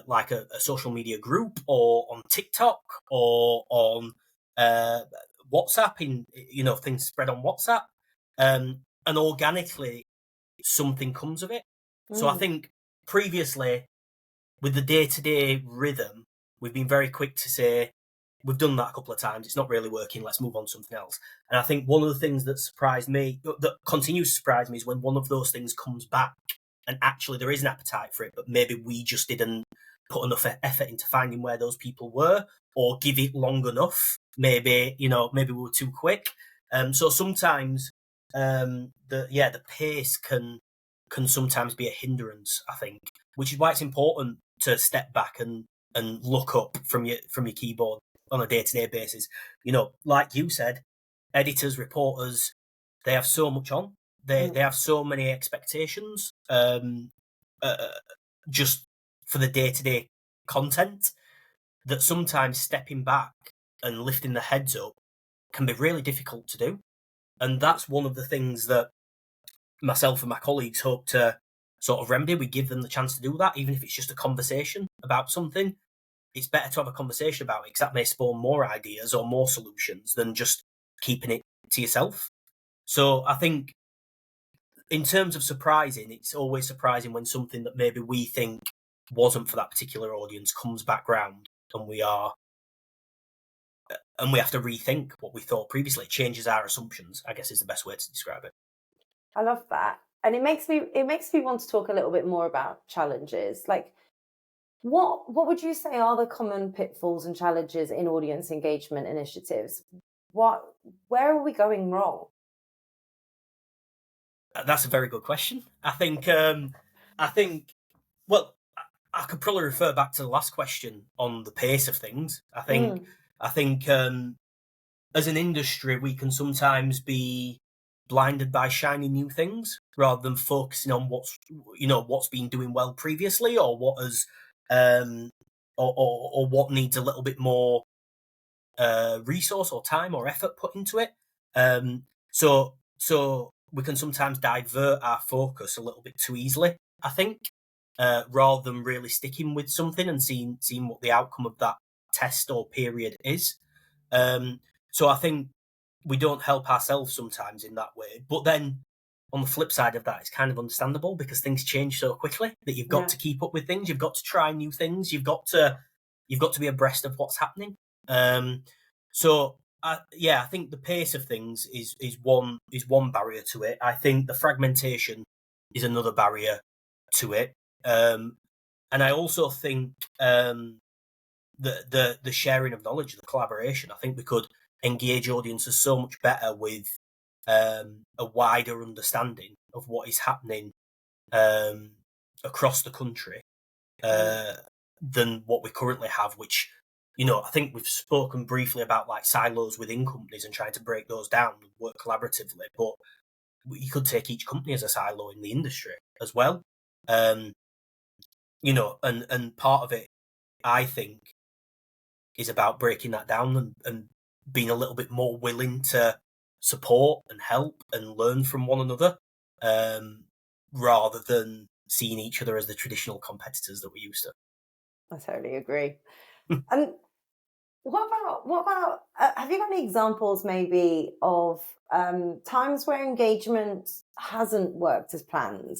like a social media group or on TikTok or on WhatsApp, things spread on WhatsApp. And organically, something comes of it. So I think previously, with the day-to-day rhythm, we've been very quick to say, we've done that a couple of times, it's not really working, let's move on to something else. And I think one of the things that surprised me, that continues to surprise me, is when one of those things comes back and actually there is an appetite for it, but maybe we just didn't put enough effort into finding where those people were, or give it long enough. Maybe we were too quick. So sometimes the pace can sometimes be a hindrance, I think, which is why it's important to step back and look up from your keyboard on a day-to-day basis. Like you said, editors, reporters, they have so much on. They have so many expectations just for the day-to-day content, that sometimes stepping back and lifting the heads up can be really difficult to do. And that's one of the things that myself and my colleagues hope to sort of remedy. We give them the chance to do that, even if it's just a conversation about something. It's better to have a conversation about it, because that may spawn more ideas or more solutions than just keeping it to yourself. So I think in terms of surprising, it's always surprising when something that maybe we think wasn't for that particular audience comes back round, and we have to rethink what we thought previously. It changes our assumptions, I guess, is the best way to describe it. I love that. And it makes me want to talk a little bit more about challenges. Like, what would you say are the common pitfalls and challenges in audience engagement initiatives? Where are we going wrong? That's a very good question. I think well, I could probably refer back to the last question on the pace of things. I think as an industry, we can sometimes be blinded by shiny new things rather than focusing on what's been doing well previously, or what has or what needs a little bit more resource or time or effort put into it. So we can sometimes divert our focus a little bit too easily, I think, rather than really sticking with something and seeing what the outcome of that test or period is. So I think we don't help ourselves sometimes in that way. But then on the flip side of that, it's kind of understandable, because things change so quickly that you've got to keep up with things. You've got to try new things. You've got to be abreast of what's happening. So I think the pace of things is one barrier to it. I think the fragmentation is another barrier to it. And I also think the sharing of knowledge, the collaboration. I think we could engage audiences so much better with a wider understanding of what is happening across the country than what we currently have, which, I think we've spoken briefly about like silos within companies and trying to break those down and work collaboratively, but you could take each company as a silo in the industry as well. And part of it, I think, is about breaking that down and being a little bit more willing to support and help and learn from one another, rather than seeing each other as the traditional competitors that we used to. I totally agree. And what about have you got any examples maybe of times where engagement hasn't worked as planned,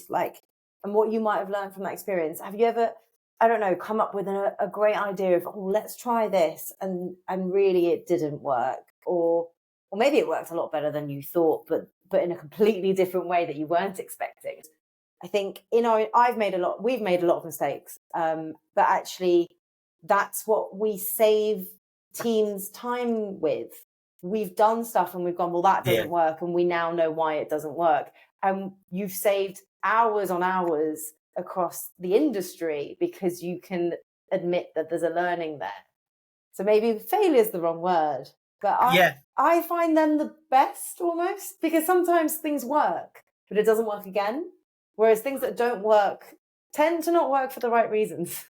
and what you might have learned from that experience? Have you ever, I don't know, come up with a great idea of, let's try this, and really it didn't work, or maybe it worked a lot better than you thought, but in a completely different way that you weren't expecting? I think, we've made a lot of mistakes, but actually that's what we save teams time with. We've done stuff and we've gone, well, that doesn't work, and we now know why it doesn't work. And you've saved hours on hours across the industry because you can admit that there's a learning there. So maybe failure is the wrong word, but I find them the best almost, because sometimes things work, but it doesn't work again. Whereas things that don't work tend to not work for the right reasons.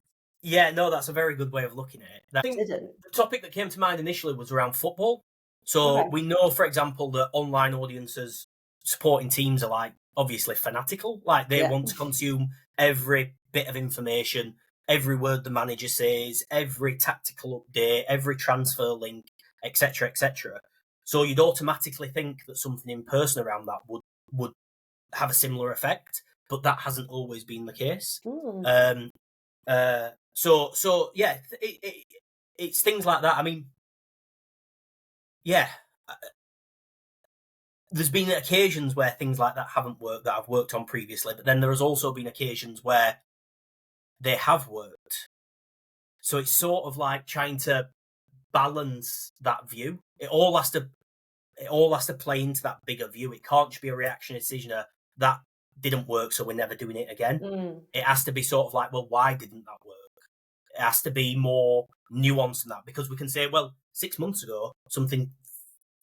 Yeah, no, that's a very good way of looking at it. I think the topic that came to mind initially was around football. So we know, for example, that online audiences supporting teams are like obviously fanatical. Like they want to consume every bit of information, every word the manager says, every tactical update, every transfer link, etc., etc. So you'd automatically think that something in person around that would have a similar effect, but that hasn't always been the case. So yeah, it's things like that. I mean, yeah, there's been occasions where things like that haven't worked that I've worked on previously, but then there has also been occasions where they have worked. So it's sort of like trying to balance that view. It all has to play into that bigger view. It can't just be a reactionary decision that didn't work, so we're never doing it again. It has to be sort of like, well, why didn't that work? It has to be more nuanced than that, because we can say, well, 6 months ago, something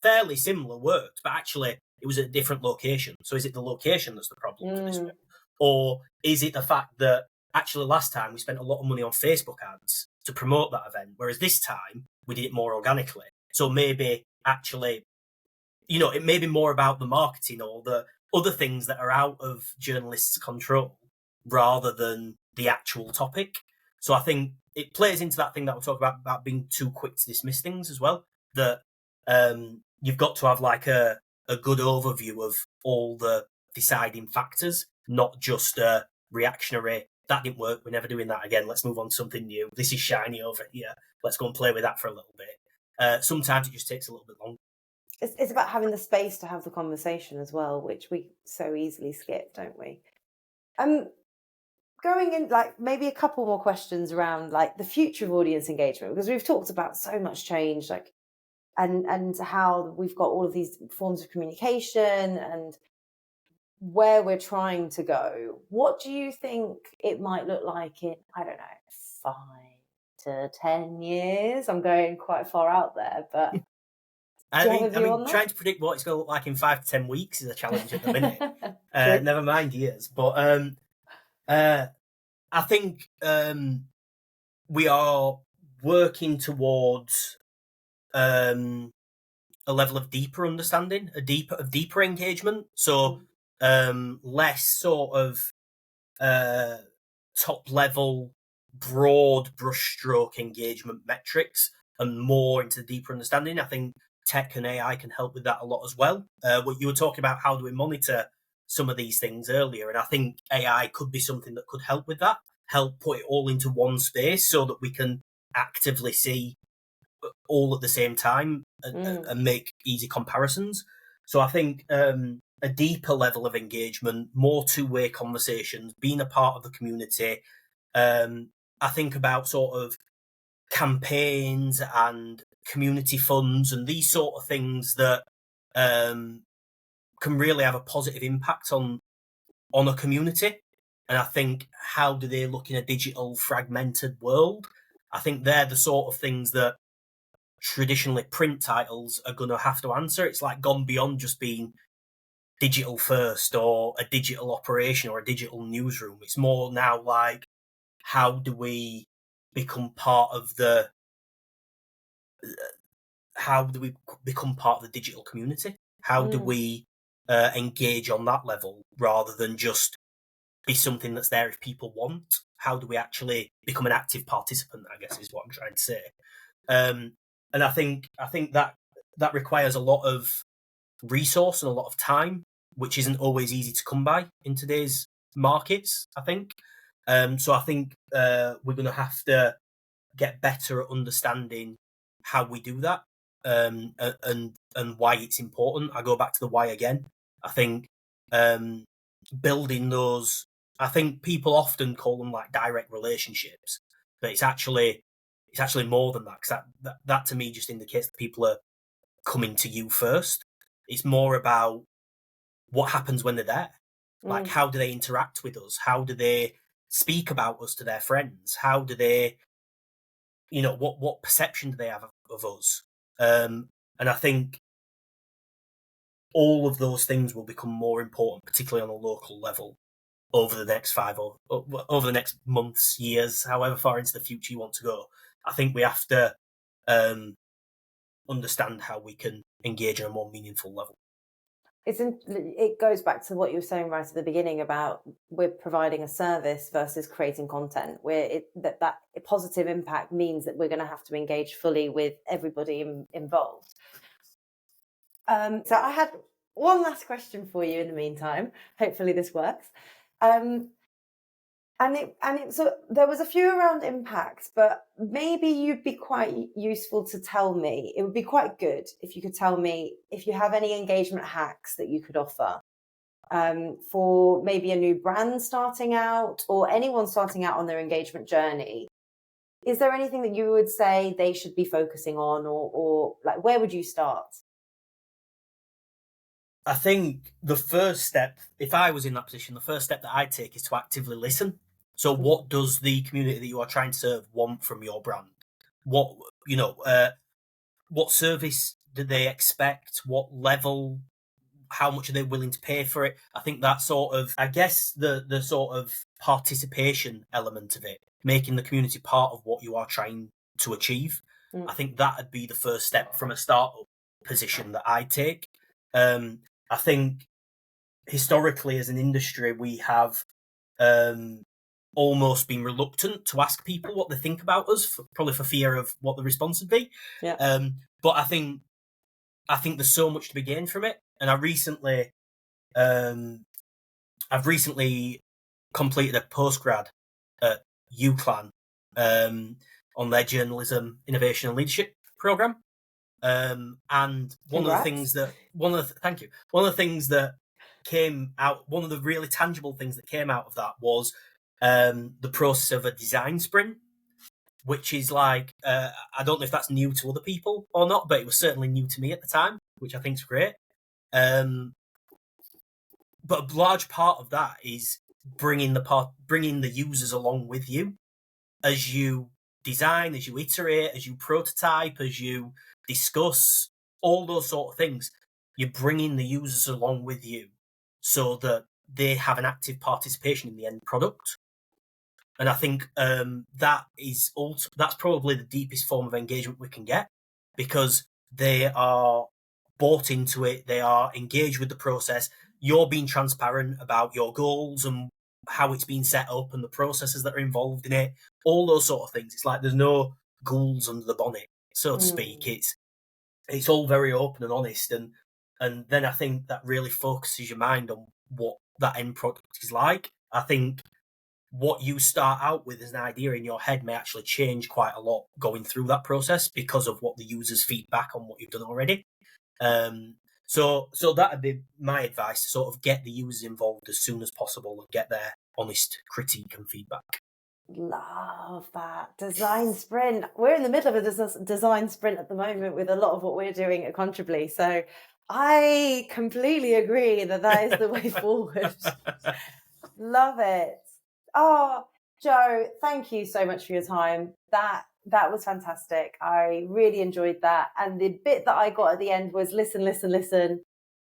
fairly similar worked, but actually it was at a different location. So is it the location that's the problem for this one? Or is it the fact that actually last time we spent a lot of money on Facebook ads to promote that event, whereas this time we did it more organically? So maybe actually, it may be more about the marketing or the other things that are out of journalists' control rather than the actual topic. So I think it plays into that thing that we'll talk about being too quick to dismiss things as well. That you've got to have like a good overview of all the deciding factors, not just a reactionary, that didn't work, we're never doing that again, let's move on to something new, this is shiny over here, let's go and play with that for a little bit. Sometimes it just takes a little bit longer. It's about having the space to have the conversation as well, which we so easily skip, don't we? Going in, like, maybe a couple more questions around like the future of audience engagement, because we've talked about so much change, like, and how we've got all of these forms of communication and where we're trying to go. What do you think it might look like in, I don't know, 5 to 10 years? I'm going quite far out there, but I mean, trying to predict what it's going to look like in 5 to 10 weeks is a challenge at the minute. Never mind years. But I think we are working towards a level of deeper understanding, deeper engagement. So less sort of top level, broad brushstroke engagement metrics, and more into deeper understanding. I think tech and AI can help with that a lot as well. What you were talking about, how do we monitor some of these things earlier, and I think AI could be something that could help with that, help put it all into one space so that we can actively see all at the same time and make easy comparisons. So I think a deeper level of engagement, more two-way conversations, being a part of the community. I think about sort of campaigns and community funds and these sort of things that can really have a positive impact on a community. And I think, how do they look in a digital fragmented world? I think they're the sort of things that traditionally print titles are going to have to answer. It's like gone beyond just being digital first or a digital operation or a digital newsroom. It's more now like, how do we become part of the digital community? How do we engage on that level rather than just be something that's there if people want? How do we actually become an active participant, I guess is what I'm trying to say. And I think that requires a lot of resource and a lot of time, which isn't always easy to come by in today's markets, I think. So I think we're going to have to get better at understanding how we do that, and why it's important. I go back to the why again. I think building those, I think people often call them like direct relationships, but it's actually it's actually more than that, because that to me just indicates that people are coming to you first. It's more about what happens when they're there. Like, how do they interact with us? How do they speak about us to their friends? How do they, what perception do they have of us? And I think all of those things will become more important, particularly on a local level, over the next over the next months, years, however far into the future you want to go. I think we have to understand how we can engage on a more meaningful level. It goes back to what you were saying right at the beginning about we're providing a service versus creating content, where that positive impact means that we're going to have to engage fully with everybody involved. So I had one last question for you in the meantime. Hopefully this works. So there was a few around impact, but maybe you'd be quite useful to tell me. It would be quite good if you could tell me if you have any engagement hacks that you could offer for maybe a new brand starting out or anyone starting out on their engagement journey. Is there anything that you would say they should be focusing on, or like, where would you start? I think the first step, if I was in that position, the first step that I'd take is to actively listen. So what does the community that you are trying to serve want from your brand? What service do they expect? What level? How much are they willing to pay for it? I think that sort of, I guess the sort of participation element of it, making the community part of what you are trying to achieve. I think that would be the first step from a startup position that I take. I think historically as an industry, we have almost been reluctant to ask people what they think about us, probably for fear of what the response would be. Yeah. But I think there's so much to be gained from it. And I've recently completed a postgrad at UCLan on their journalism, innovation and leadership program. And one of the things that came out, one of the really tangible things that came out of that was the process of a design sprint, which is like, I don't know if that's new to other people or not, but it was certainly new to me at the time, which I think is great. But a large part of that is bringing the users along with you as you design, as you iterate, as you prototype, as you discuss, all those sort of things. You're bringing the users along with you so that they have an active participation in the end product. And I think that's probably the deepest form of engagement we can get, because they are bought into it, they are engaged with the process. You're being transparent about your goals and how it's been set up and the processes that are involved in it, all those sort of things. It's like there's no ghouls under the bonnet, so to speak. It's all very open and honest, and then I think that really focuses your mind on what that end product is like. I think what you start out with as an idea in your head may actually change quite a lot going through that process because of what the users feedback on what you've done already. So that would be my advice, to sort of get the users involved as soon as possible and get their honest critique and feedback. Love that. Design sprint. We're in the middle of a design sprint at the moment with a lot of what we're doing at Contribly. So I completely agree that is the way forward. Love it. Oh, Joe, thank you so much for your time. That was fantastic. I really enjoyed that. And the bit that I got at the end was listen,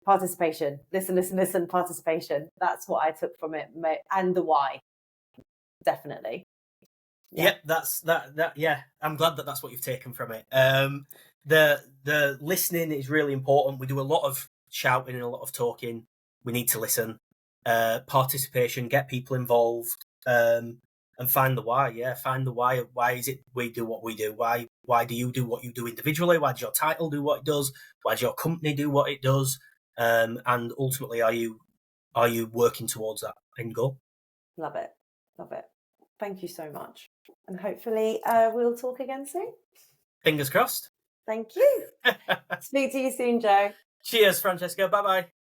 participation. Listen, participation. That's what I took from it, and the why. Definitely. Yeah, yeah, I'm glad that that's what you've taken from it. The listening is really important. We do a lot of shouting and a lot of talking. We need to listen. Participation, get people involved, and find the why. Yeah, find the why. Why is it we do what we do? Why do you do what you do individually? Why does your title do what it does? Why does your company do what it does? And ultimately, are you working towards that end goal? Love it. Thank you so much, and hopefully we'll talk again soon. Fingers crossed. Thank you. Speak to you soon, Joe. Cheers, Francesca. Bye bye.